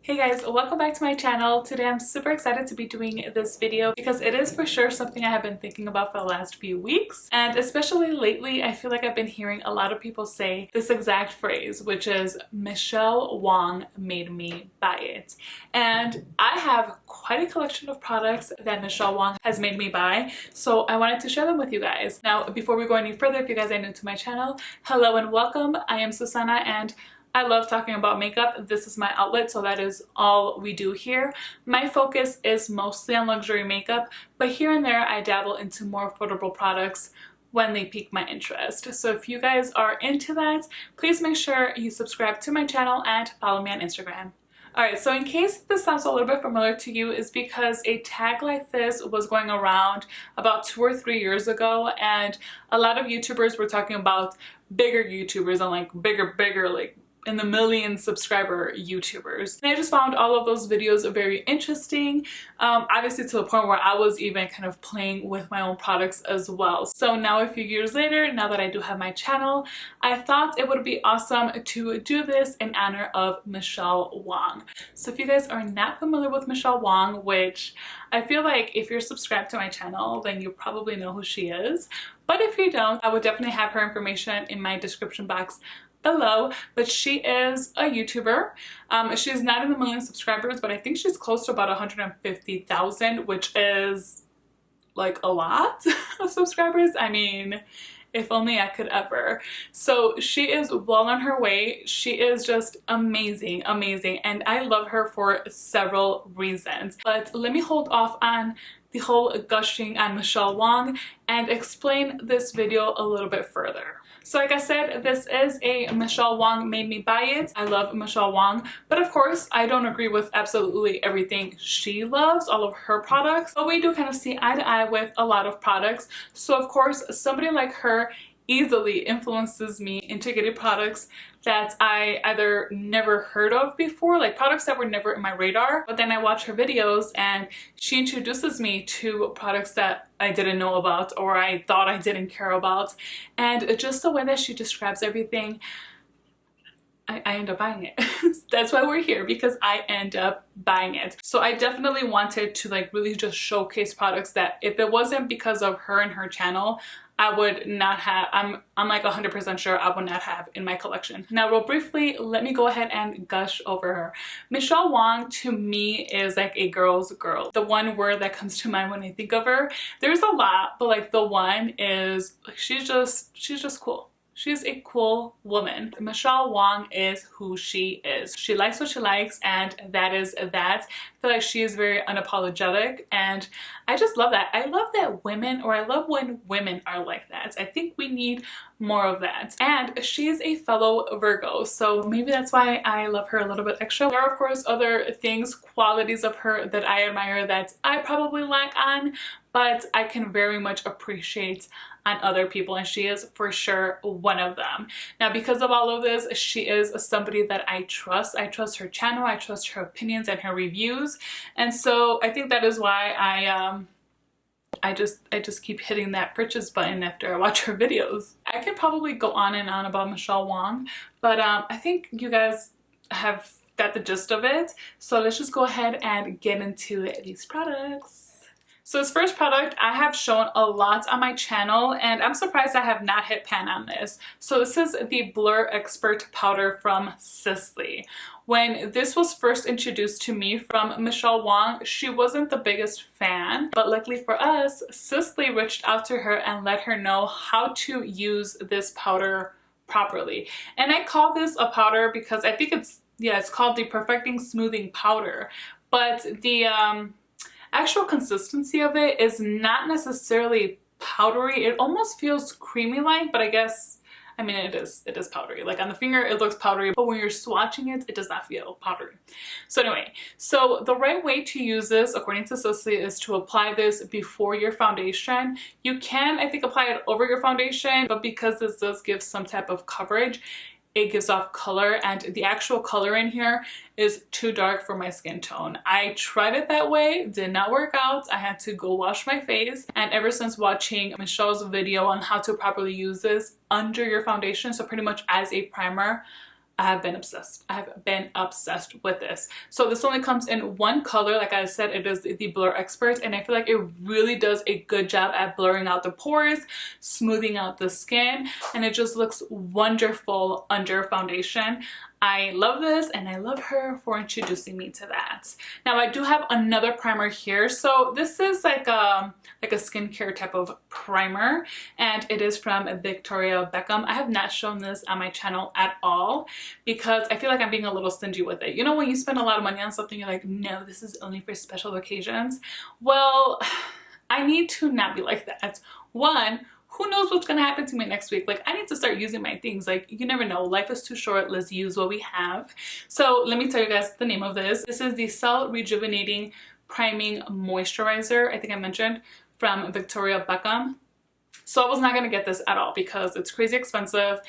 Hey guys, welcome back to my channel. Today I'm super excited to be doing this video because it is for sure something I have been thinking about for the last few weeks, and especially lately I feel like I've been hearing a lot of people say this exact phrase, which is Michele Wang made me buy it. And I have quite a collection of products that Michele Wang has made me buy, so I wanted to share them with you guys. Now before we go any further, if you guys are new to my channel, hello and welcome. I am Suzana and I love talking about makeup. This is my outlet, so that is all we do here. My focus is mostly on luxury makeup, but here and there I dabble into more affordable products when they pique my interest. So if you guys are into that, please make sure you subscribe to my channel and follow me on Instagram. Alright, so in case this sounds a little bit familiar to you, is because a tag like this was going around about 2 or 3 years ago, and a lot of YouTubers were talking about bigger YouTubers and like bigger like in the million subscriber YouTubers. And I just found all of those videos very interesting, obviously to the point where I was even kind of playing with my own products as well. So now a few years later, now that I do have my channel, I thought it would be awesome to do this in honor of Michele Wang. So if you guys are not familiar with Michele Wang, which I feel like if you're subscribed to my channel, then you probably know who she is. But if you don't, I would definitely have her information in my description box below. But she is a YouTuber. She's not in the million subscribers, but I think she's close to about 150,000, which is like a lot of subscribers. I mean, if only I could ever. So she is well on her way. She is just amazing, and I love her for several reasons. But let me hold off on the whole gushing on Michele Wang and explain this video a little bit further. So like I said, this is a Michele Wang made me buy it. I love Michele Wang, but of course I don't agree with absolutely everything she loves, all of her products, but we do kind of see eye to eye with a lot of products. So of course somebody like her easily influences me into getting products that I either never heard of before, like products that were never in my radar, but then I watch her videos and she introduces me to products that I didn't know about or I thought I didn't care about, and just the way that she describes everything, I end up buying it. That's why we're here, because I end up buying it. So I definitely wanted to like really just showcase products that if it wasn't because of her and her channel, I would not have, I'm like 100% sure I would not have in my collection. Now real briefly, let me go ahead and gush over her. Michele Wang to me is like a girl's girl. The one word that comes to mind when I think of her, there's a lot, but like the one is like she's just cool. She's a cool woman. Michele Wang is who she is. She likes what she likes, and that is that. I feel like she is very unapologetic, and I just love that. I love that women, or I love when women are like that. I think we need more of that. And she's a fellow Virgo, so maybe that's why I love her a little bit extra. There are of course other things, qualities of her that I admire that I probably lack on, but I can very much appreciate on other people, and she is for sure one of them. Now because of all of this, she is somebody that I trust. I trust her channel, I trust her opinions and her reviews, and so I think that is why I just keep hitting that purchase button after I watch her videos. I could probably go on and on about Michele Wang, but I think you guys have got the gist of it. So let's just go ahead and get into these products. So this first product I have shown a lot on my channel, and I'm surprised I have not hit pan on this. So this is the Blur Expert Powder from Sisley. When this was first introduced to me from Michele Wang, she wasn't the biggest fan, but luckily for us, Sisley reached out to her and let her know how to use this powder properly. And I call this a powder because I think it's called the Perfecting Smoothing Powder, but the actual consistency of it is not necessarily powdery. It almost feels creamy like, but I mean it is powdery. Like on the finger it looks powdery, but when you're swatching it, it does not feel powdery. So anyway, so the right way to use this according to Sisley is to apply this before your foundation. You can, I think, apply it over your foundation, but because this does give some type of coverage, it gives off color, and the actual color in here is too dark for my skin tone. I tried it that way, did not work out. I had to go wash my face, and ever since watching Michelle's video on how to properly use this under your foundation, so pretty much as a primer, I have been obsessed. I have been obsessed with this. So this only comes in one color. Like I said, it is the Blur Expert, and I feel like it really does a good job at blurring out the pores, smoothing out the skin, and it just looks wonderful under foundation. I love this, and I love her for introducing me to that. Now I do have another primer here. So this is like a skincare type of primer, and it is from Victoria Beckham. I have not shown this on my channel at all because I feel like I'm being a little stingy with it. You know, when you spend a lot of money on something, you're like, no, this is only for special occasions. Well, I need to not be like that. One, who knows what's gonna happen to me next week? Like, I need to start using my things. Like, you never know. Life is too short. Let's use what we have. So let me tell you guys the name of this. This is the Cell Rejuvenating Priming Moisturizer, I think I mentioned, from Victoria Beckham. So I was not gonna get this at all because it's crazy expensive,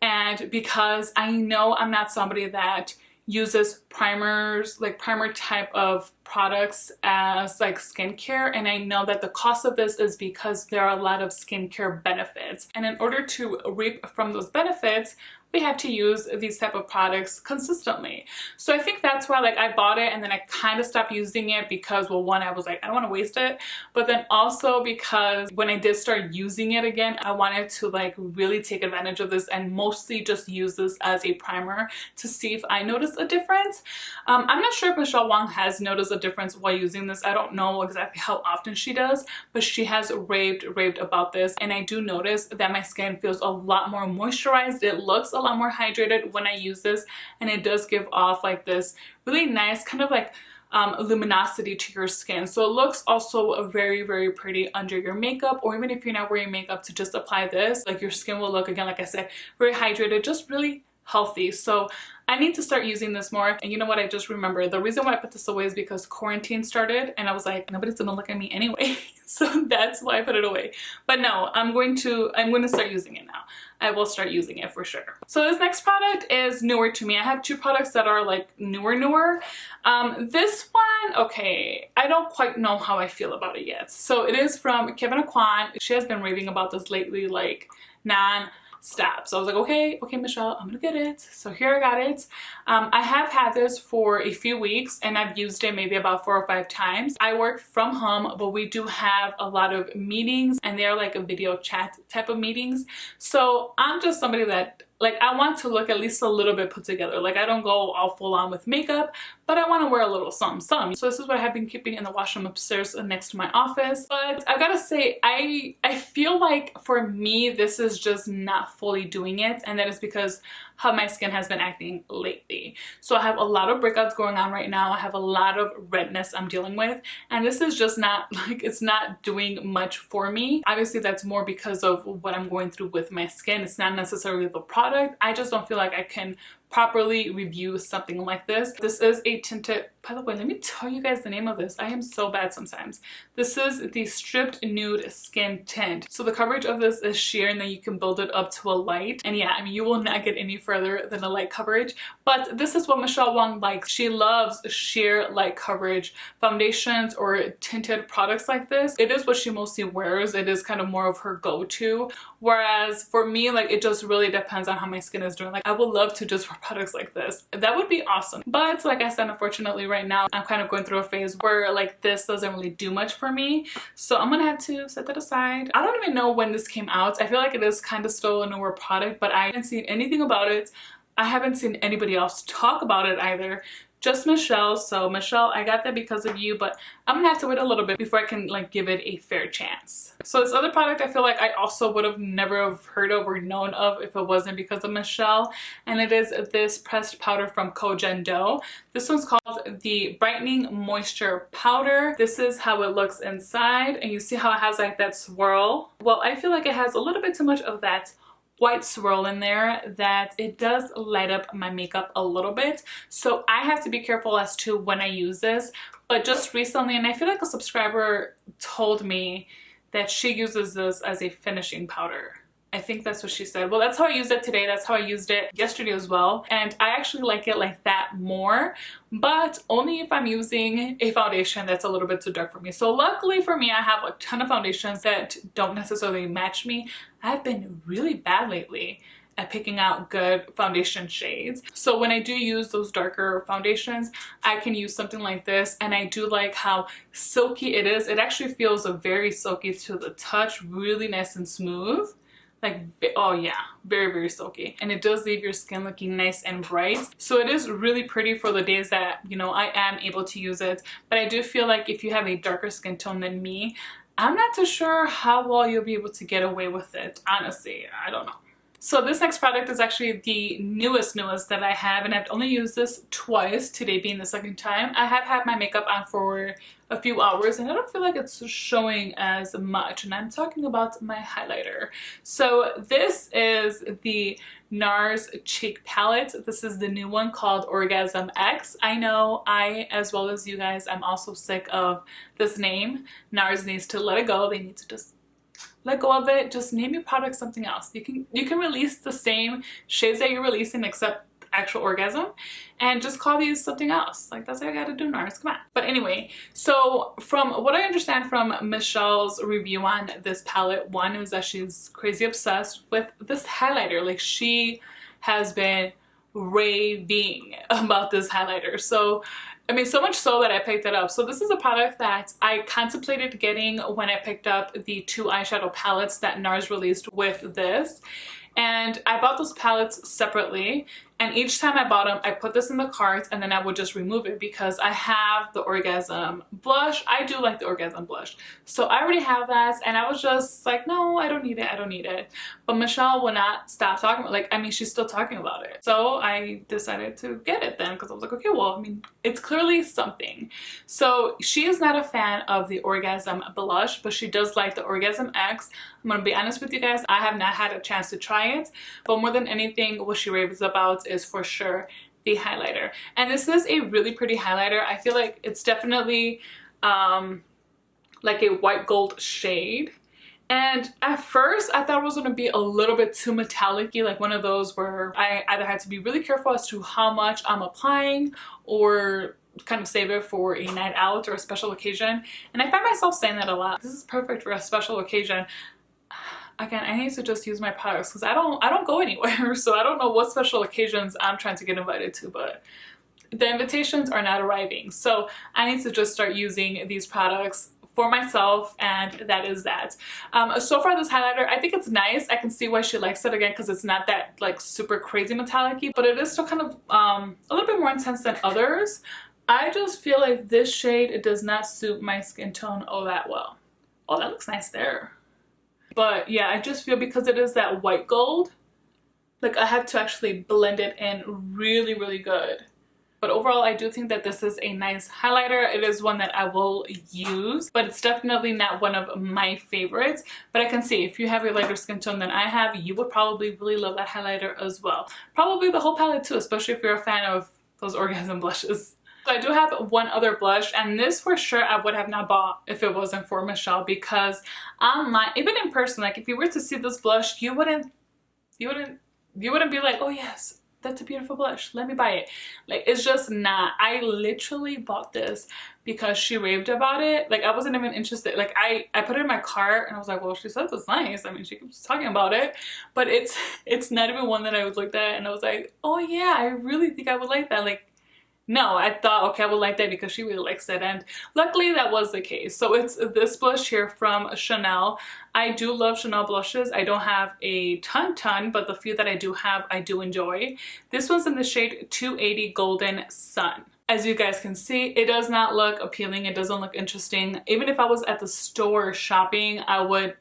and because I know I'm not somebody that uses primers, like primer type of products as like skincare, and I know that the cost of this is because there are a lot of skincare benefits, and in order to reap from those benefits, we have to use these type of products consistently. So I think that's why, like, I bought it and then I kind of stopped using it because, well, one, I was like, I don't want to waste it, but then also because when I did start using it again, I wanted to like really take advantage of this and mostly just use this as a primer to see if I notice a difference. I'm not sure if Michelle Wang has noticed a difference while using this. I don't know exactly how often she does, but she has raved about this, and I do notice that my skin feels a lot more moisturized. It looks a lot more hydrated when I use this, and it does give off like this really nice kind of like luminosity to your skin. So it looks also very pretty under your makeup, or even if you're not wearing makeup, to just apply this, like your skin will look, again, like I said, very hydrated, just really healthy. So I need to start using this more. And you know what, I just remembered the reason why I put this away is because quarantine started and I was like, nobody's gonna look at me anyway. So that's why I put it away. But no, I'm going to start using it now. I will start using it for sure. So this next product is newer to me. I have two products that are like newer. This one, okay, I don't quite know how I feel about it yet. So it is from Kevin Kwan. She has been raving about this lately, like non-stop. So I was like, okay, Michelle, I'm gonna get it. So here I got it. I have had this for a few weeks and I've used it maybe about 4 or 5 times. I work from home, but we do have a lot of meetings, and they're like a video chat type of meetings. So I'm just somebody that, like, I want to look at least a little bit put together. Like, I don't go all full on with makeup, but I want to wear a little something. So this is what I have been keeping in the washroom upstairs next to my office. But I gotta say, I feel like for me, this is just not fully doing it. And that is because how my skin has been acting lately. So I have a lot of breakouts going on right now. I have a lot of redness I'm dealing with. And this is just not, like, it's not doing much for me. Obviously, that's more because of what I'm going through with my skin. It's not necessarily the product. I just don't feel like I can properly review something like this. This is a tinted, by the way, let me tell you guys the name of this. I am so bad sometimes. This is the Stripped Nude Skin Tint. So the coverage of this is sheer, and then you can build it up to a light. And yeah, I mean, you will not get any further than a light coverage, but this is what Michelle Wang likes. She loves sheer light coverage foundations or tinted products like this. It is what she mostly wears. It is kind of more of her go-to. Whereas for me, like, it just really depends on how my skin is doing. Like, I would love to just wear products like this. That would be awesome. But like I said, unfortunately right now I'm kind of going through a phase where like this doesn't really do much for me. So I'm gonna have to set that aside. I don't even know when this came out. I feel like it is kind of still a newer product, but I haven't seen anything about it. I haven't seen anybody else talk about it either. Just Michelle. So Michelle, I got that because of you, but I'm gonna have to wait a little bit before I can like give it a fair chance. So this other product I feel like I also would have never have heard of or known of if it wasn't because of Michelle, and it is this pressed powder from Kojen Do. This one's called the Brightening Moisture Powder. This is how it looks inside, and you see how it has like that swirl. Well, I feel like it has a little bit too much of that white swirl in there, that it does light up my makeup a little bit. So I have to be careful as to when I use this. But just recently, and I feel like a subscriber told me that she uses this as a finishing powder. I think that's what she said. Well, that's how I used it today. That's how I used it yesterday as well. And I actually like it like that more, but only if I'm using a foundation that's a little bit too dark for me. So luckily for me, I have a ton of foundations that don't necessarily match me. I've been really bad lately at picking out good foundation shades. So when I do use those darker foundations, I can use something like this, and I do like how silky it is. It actually feels very silky to the touch, really nice and smooth. Like, oh yeah, very, very silky. And it does leave your skin looking nice and bright. So it is really pretty for the days that, you know, I am able to use it. But I do feel like if you have a darker skin tone than me, I'm not too sure how well you'll be able to get away with it. Honestly, I don't know. So this next product is actually the newest that I have, and I've only used this twice, today being the second time. I have had my makeup on for a few hours and I don't feel like it's showing as much, and I'm talking about my highlighter. So this is the NARS Cheek Palette. This is the new one called Orgasm X. I know I, as well as you guys, I'm also sick of this name. NARS needs to let it go. They need to just let go of it. Just name your product something else. You can release the same shades that you're releasing except actual orgasm, and just call these something else. Like, that's what I gotta do, NARS, come on. But anyway, so from what I understand from Michelle's review on this palette, one is that she's crazy obsessed with this highlighter. Like, she has been raving about this highlighter. So I mean, so much so that I picked it up. So this is a product that I contemplated getting when I picked up the 2 eyeshadow palettes that NARS released with this. And I bought those palettes separately, and each time I bought them, I put this in the cart and then I would just remove it because I have the Orgasm blush. I do like the Orgasm blush. So I already have that, and I was just like, no, I don't need it, I don't need it. But Michelle will not stop talking about it. Like, I mean, she's still talking about it. So I decided to get it then because I was like, okay, well, I mean, it's clearly something. So she is not a fan of the Orgasm blush, but she does like the Orgasm X. I'm gonna be honest with you guys, I have not had a chance to try it, but more than anything, what she raves about is for sure the highlighter. And this is a really pretty highlighter. I feel like it's definitely like a white gold shade. And at first I thought it was going to be a little bit too metallic-y, like one of those where I either had to be really careful as to how much I'm applying or kind of save it for a night out or a special occasion. And I find myself saying that a lot. This is perfect for a special occasion. Again, I need to just use my products because I don't go anywhere, so I don't know what special occasions I'm trying to get invited to, but the invitations are not arriving. So I need to just start using these products for myself, and that is that. So far this highlighter, I think it's nice. I can see why she likes it, again, because it's not that like super crazy metallic-y, but it is still kind of a little bit more intense than others. I just feel like this shade, it does not suit my skin tone all that well. Oh, that looks nice there. But yeah, I just feel because it is that white gold, like I had to actually blend it in really, really good. But overall, I do think that this is a nice highlighter. It is one that I will use, but it's definitely not one of my favorites. But I can see if you have a lighter skin tone than I have, you would probably really love that highlighter as well. Probably the whole palette too, especially if you're a fan of those Orgasm blushes. So I do have one other blush, and this for sure I would have not bought if it wasn't for Michelle, because online, even in person, like if you were to see this blush, you wouldn't be like, oh yes, that's a beautiful blush, let me buy it. Like, it's just not. I literally bought this because she raved about it. Like, I wasn't even interested. Like, I put it in my cart and I was like, well, she says it's nice. I mean, she keeps talking about it, but it's not even one that I would look at and I was like, oh yeah, I really think I would like that. Like, no, I thought, okay, I would like that because she really likes it, and luckily that was the case. So it's this blush here from Chanel. I do love Chanel blushes. I don't have a ton, but the few that I do have, I do enjoy. This one's in the shade 280 Golden Sun. As you guys can see, it does not look appealing. It doesn't look interesting. Even if I was at the store shopping, I wouldn't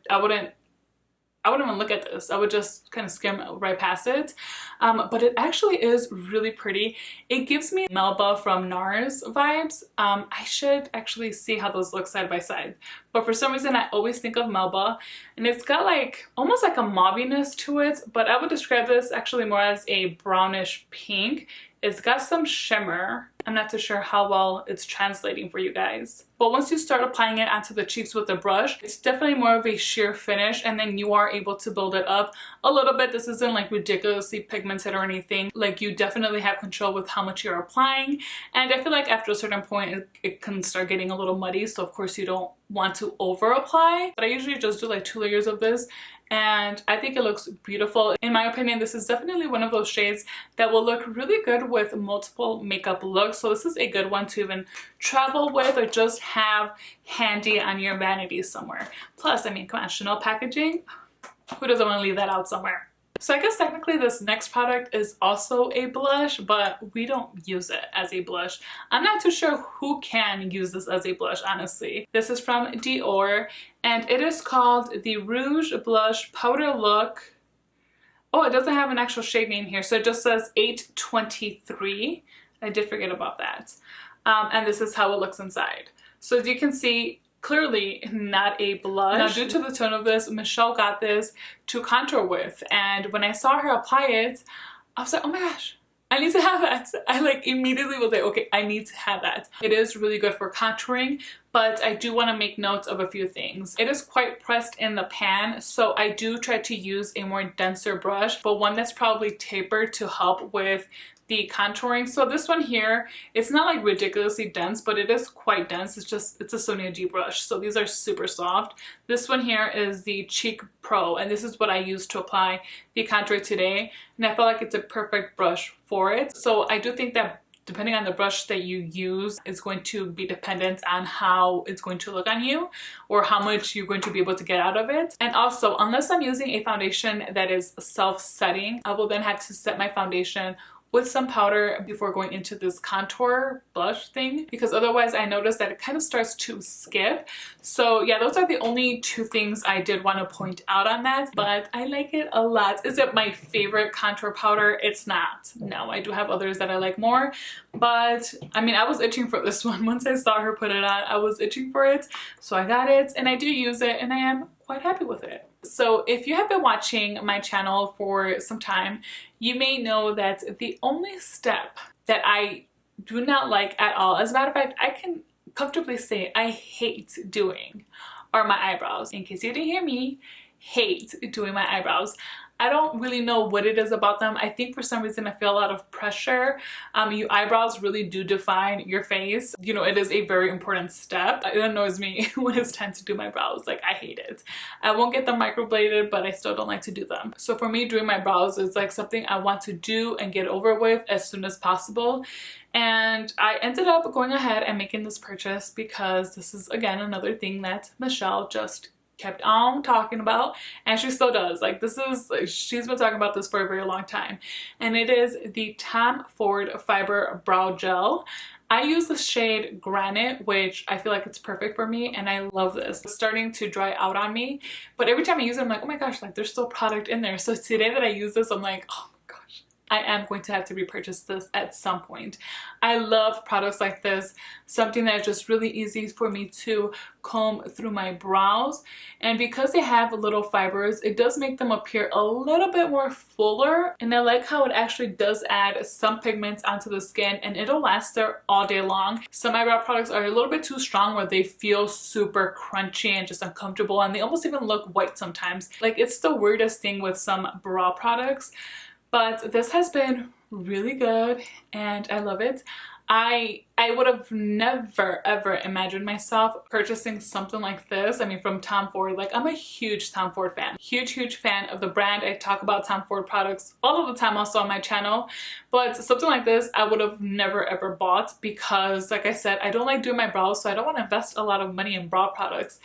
even look at this. I would just kind of skim right past it. But it actually is really pretty. It gives me Melba from NARS vibes. I should actually see how those look side by side. But for some reason, I always think of Melba. And it's got like, almost like a mauviness to it. But I would describe this actually more as a brownish pink. It's got some shimmer. I'm not too sure how well it's translating for you guys. But once you start applying it onto the cheeks with the brush, it's definitely more of a sheer finish, and then you are able to build it up a little bit. This isn't like ridiculously pigmented or anything. Like, you definitely have control with how much you're applying. And I feel like after a certain point, it can start getting a little muddy. So of course you don't want to over apply. But I usually just do like 2 layers of this. and I think it looks beautiful. In my opinion, this is definitely one of those shades that will look really good with multiple makeup looks. So this is a good one to even travel with or just have handy on your vanity somewhere. Plus, I mean, come on, Chanel packaging, who doesn't want to leave that out somewhere? So I guess technically this next product is also a blush, but we don't use it as a blush. I'm not too sure who can use this as a blush, honestly. This is from Dior, and it is called the Rouge Blush Powder Look. Oh, it doesn't have an actual shade name here, so it just says 823. I did forget about that. And this is how it looks inside. So as you can see, clearly not a blush. Now, due to the tone of this, Michele got this to contour with, and when I saw her apply it, I was like, oh my gosh, I need to have that. I like immediately was like, okay, I need to have that. It is really good for contouring, but I do want to make notes of a few things. It is quite pressed in the pan, so I do try to use a more denser brush, but one that's probably tapered to help with the contouring. So this one here, it's not like ridiculously dense, but it is quite dense. It's a Sonia G brush, so these are super soft. This one here is the Cheek Pro, and this is what I used to apply the contour today, and I feel like it's a perfect brush for it. So I do think that depending on the brush that you use, it's going to be dependent on how it's going to look on you or how much you're going to be able to get out of it. And also, unless I'm using a foundation that is self-setting, I will then have to set my foundation with some powder before going into this contour blush thing, because otherwise I noticed that it kind of starts to skip. So yeah, those are the only two things I did want to point out on that, but I like it a lot. Is it my favorite contour powder? It's not. No, I do have others that I like more, but I mean, I was itching for this one. Once I saw her put it on, I was itching for it, so I got it, and I do use it, and I am quite happy with it. So if you have been watching my channel for some time, you may know that the only step that I do not like at all, as a matter of fact, I can comfortably say I hate doing, are my eyebrows. In case you didn't hear me, hate doing my eyebrows. I don't really know what it is about them. I think for some reason I feel a lot of pressure. Your eyebrows really do define your face. You know, it is a very important step. It annoys me when it's time to do my brows. Like, I hate it. I won't get them microbladed, but I still don't like to do them. So for me, doing my brows is like something I want to do and get over with as soon as possible. And I ended up going ahead and making this purchase because this is, again, another thing that Michele just kept on talking about, and she still does. Like, this is, she's been talking about this for a very long time, and it is the Tom Ford Fiber Brow Gel. I use the shade Granite, which I feel like it's perfect for me, and I love this. It's starting to dry out on me, but every time I use it, I'm like, oh my gosh, like, there's still product in there. So today that I use this, I'm like, oh my gosh, I am going to have to repurchase this at some point. I love products like this, something that is just really easy for me to comb through my brows. And because they have little fibers, it does make them appear a little bit more fuller. And I like how it actually does add some pigment onto the skin, and it'll last there all day long. Some eyebrow products are a little bit too strong where they feel super crunchy and just uncomfortable, and they almost even look white sometimes. Like, it's the weirdest thing with some brow products. But this has been really good, and I love it. I would have never ever imagined myself purchasing something like this. I mean, from Tom Ford. Like, I'm a huge Tom Ford fan. Huge fan of the brand. I talk about Tom Ford products all of the time also on my channel. But something like this I would have never ever bought because, like I said, I don't like doing my brows, so I don't want to invest a lot of money in brow products.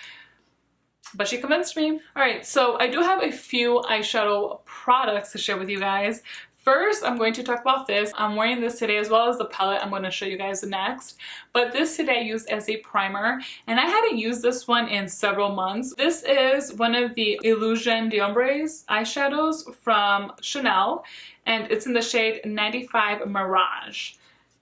But she convinced me. Alright, so I do have a few eyeshadow products to share with you guys. First, I'm going to talk about this. I'm wearing this today, as well as the palette I'm going to show you guys next. But this today I used as a primer, and I hadn't used this one in several months. This is one of the Illusion d'Ombres eyeshadows from Chanel, and it's in the shade 95 Mirage.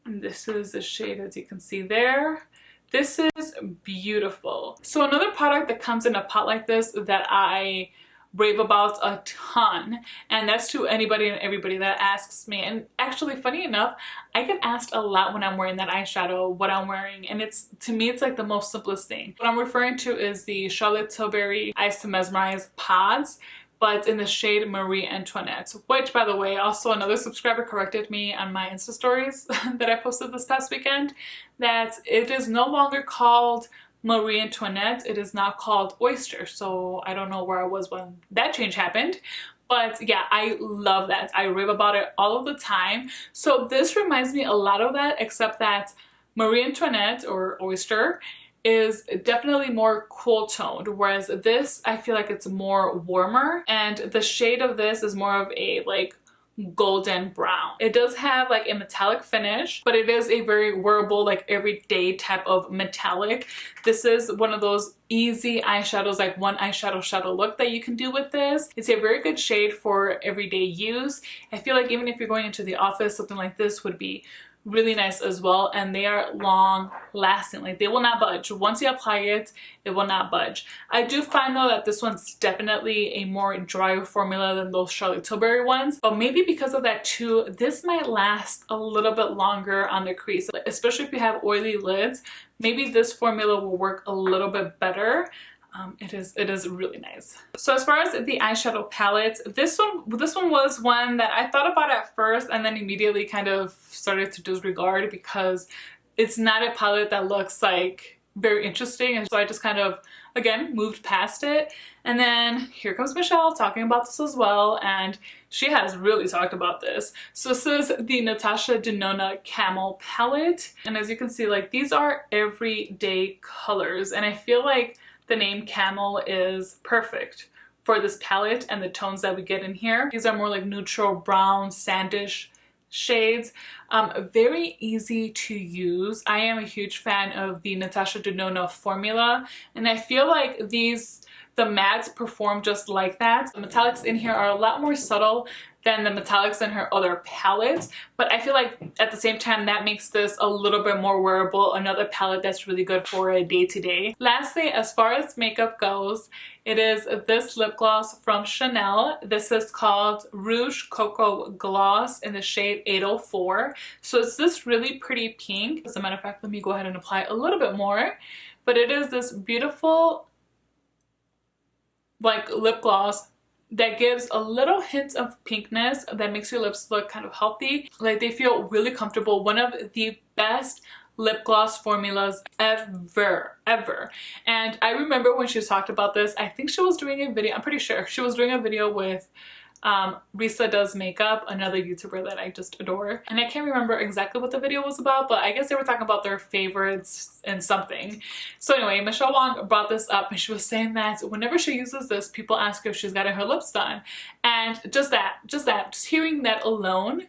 And this is the shade, as you can see there. This is beautiful. So another product that comes in a pot like this that I rave about a ton, and that's to anybody and everybody that asks me. And actually, funny enough, I get asked a lot when I'm wearing that eyeshadow what I'm wearing, and it's, to me, it's like the most simplest thing. What I'm referring to is the Charlotte Tilbury Eyes to Mesmerize pods, but in the shade Marie Antoinette, which, by the way, also another subscriber corrected me on my Insta stories that I posted this past weekend, that it is no longer called Marie Antoinette. It is now called Oyster. So I don't know where I was when that change happened. But yeah, I love that. I rave about it all of the time. So this reminds me a lot of that, except that Marie Antoinette or Oyster is definitely more cool toned, whereas this, I feel like it's more warmer, and the shade of this is more of a like golden brown. It does have like a metallic finish, but it is a very wearable, like everyday type of metallic. This is one of those easy eyeshadows, like one eyeshadow shadow look that you can do with this. It's a very good shade for everyday use. I feel like even if you're going into the office, something like this would be really nice as well, and they are long lasting. Like they will not budge. Once you apply it, it will not budge. I do find though that this one's definitely a more drier formula than those Charlotte Tilbury ones, but maybe because of that too, this might last a little bit longer on the crease, especially if you have oily lids. Maybe this formula will work a little bit better. It is really nice. So as far as the eyeshadow palettes, this one was one that I thought about at first and then immediately kind of started to disregard because it's not a palette that looks like very interesting, and so I just kind of again moved past it. And then here comes Michelle talking about this as well, and she has really talked about this. So this is the Natasha Denona Camel palette, and as you can see, like these are everyday colors, and I feel like the name Camel is perfect for this palette and the tones that we get in here. These are more like neutral brown, sandish shades. Very easy to use. I am a huge fan of the Natasha Denona formula, and I feel like the mattes perform just like that. The metallics in here are a lot more subtle than the metallics in her other palettes, but I feel like at the same time that makes this a little bit more wearable, another palette that's really good for a day-to-day. Lastly, as far as makeup goes, it is this lip gloss from Chanel. This is called Rouge Cocoa Gloss in the shade 804. So it's this really pretty pink. As a matter of fact, let me go ahead and apply a little bit more, but it is this beautiful like lip gloss that gives a little hint of pinkness that makes your lips look kind of healthy. Like they feel really comfortable. One of the best lip gloss formulas ever. And I remember when she talked about this, I think she was doing a video, I'm pretty sure she was doing a video with Risa Does Makeup, another YouTuber that I just adore. And I can't remember exactly what the video was about, but I guess they were talking about their favorites and something. So anyway, Michelle Wang brought this up, and she was saying that whenever she uses this, people ask her if she's gotten her lips done. And just hearing that alone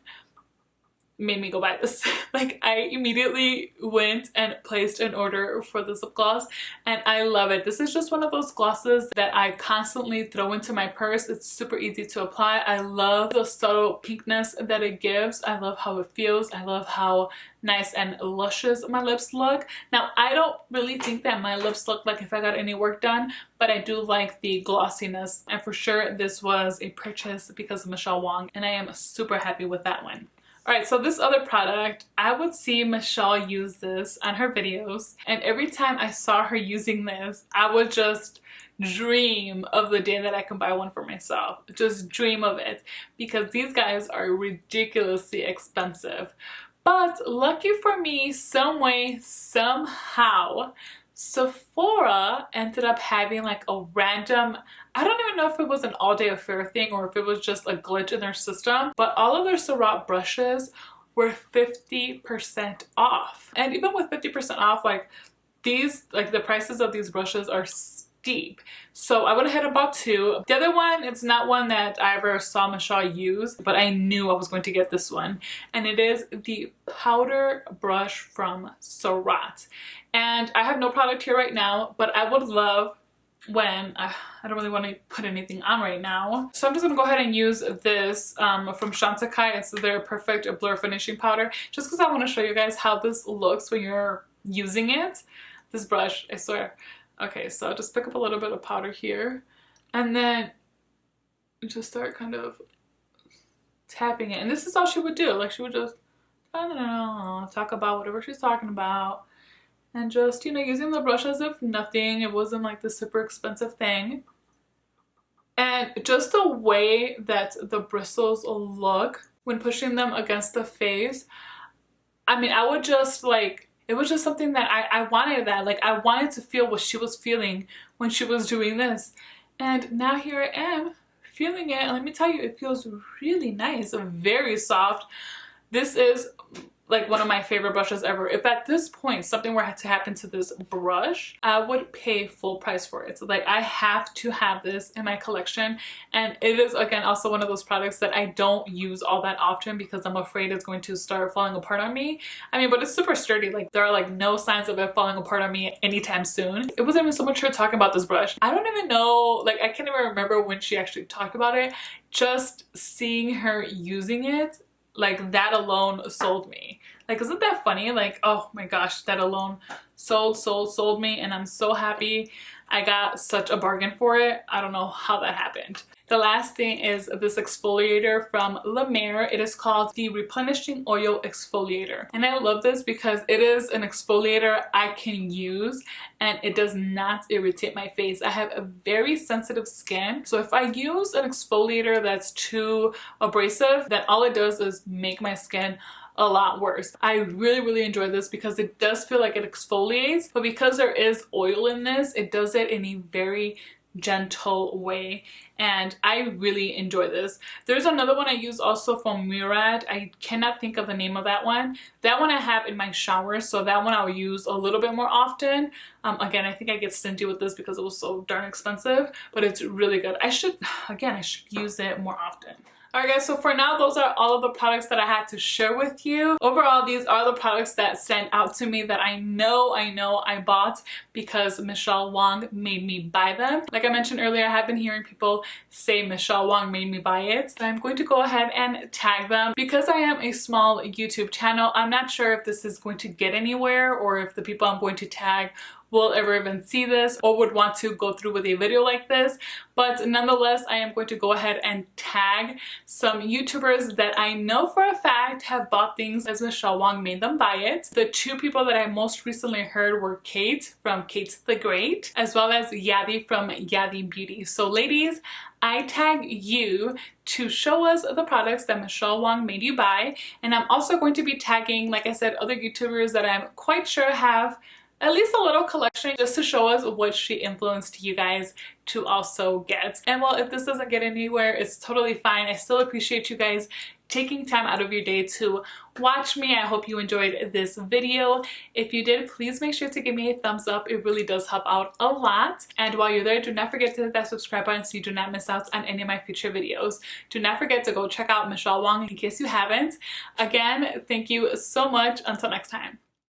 made me go buy this. Like I immediately went and placed an order for this lip gloss, and I love it. This is just one of those glosses that I constantly throw into my purse. It's super easy to apply. I love the subtle pinkness that it gives. I love how it feels. I love how nice and luscious my lips look. Now I don't really think that my lips look like if I got any work done, but I do like the glossiness, and for sure this was a purchase because of Michelle Wang, and I am super happy with that one. Alright, so this other product, I would see Michelle use this on her videos, and every time I saw her using this, I would just dream of the day that I can buy one for myself. Just dream of it, because these guys are ridiculously expensive. But lucky for me, some way, somehow, Sephora ended up having like a random, I don't even know if it was an all-day affair thing or if it was just a glitch in their system, but all of their Surratt brushes were 50% off. And even with 50% off, like these, like the prices of these brushes are steep. So I went ahead and bought two. The other one, it's not one that I ever saw Michelle use, but I knew I was going to get this one. And it is the powder brush from Surratt. And I have no product here right now, but I would love when I don't really want to put anything on right now. So I'm just gonna go ahead and use this from Chantecaille. It's their perfect blur finishing powder, just because I want to show you guys how this looks when you're using it. This brush, I swear. Okay, so just pick up a little bit of powder here, and then just start kind of tapping it. And this is all she would do. Like she would just, I don't know, talk about whatever she's talking about. And just, you know, using the brush as if nothing. It wasn't like the super expensive thing. And just the way that the bristles look when pushing them against the face. I mean, I would just like It was just something that I wanted that. Like, I wanted to feel what she was feeling when she was doing this. And now here I am feeling it. And let me tell you, it feels really nice, very soft. This is like one of my favorite brushes ever. If at this point something were to happen to this brush, I would pay full price for it. So like, I have to have this in my collection. And it is, again, also one of those products that I don't use all that often because I'm afraid it's going to start falling apart on me. I mean, but it's super sturdy. Like, there are like no signs of it falling apart on me anytime soon. It wasn't even so much her talking about this brush. I don't even know, like, I can't even remember when she actually talked about it. Just seeing her using it, like, that alone sold me. Like, isn't that funny? Like, oh my gosh, that alone sold me, and I'm so happy I got such a bargain for it. I don't know how that happened. The last thing is this exfoliator from La Mer. It is called the Replenishing Oil Exfoliator. And I love this because it is an exfoliator I can use and it does not irritate my face. I have a very sensitive skin. So if I use an exfoliator that's too abrasive, then all it does is make my skin a lot worse. I really enjoy this because it does feel like it exfoliates, but because there is oil in this, it does it in a very gentle way, and I really enjoy this. There's another one I use also from Murad. I cannot think of the name of that one. That one I have in my shower, so that one I'll use a little bit more often. Again, I think I get stingy with this because it was so darn expensive, but it's really good. I should use it more often. Alright guys, so for now, those are all of the products that I had to share with you. Overall, these are the products that stand out to me that I know I bought because Michele Wang made me buy them. Like I mentioned earlier, I have been hearing people say Michele Wang made me buy it. So I'm going to go ahead and tag them. Because I am a small YouTube channel, I'm not sure if this is going to get anywhere or if the people I'm going to tag will ever even see this or would want to go through with a video like this, but nonetheless, I am going to go ahead and tag some YouTubers that I know for a fact have bought things as Michele Wang made them buy it. The two people that I most recently heard were Kate from Kate the Great, as well as Yadi from Yadi Beauty. So ladies, I tag you to show us the products that Michele Wang made you buy, and I'm also going to be tagging, like I said, other YouTubers that I'm quite sure have at least a little collection just to show us what she influenced you guys to also get. And well, if this doesn't get anywhere, it's totally fine. I still appreciate you guys taking time out of your day to watch me. I hope you enjoyed this video. If you did, please make sure to give me a thumbs up. It really does help out a lot. And while you're there, do not forget to hit that subscribe button so you do not miss out on any of my future videos. Do not forget to go check out Michele Wang in case you haven't. Again, thank you so much. Until next time.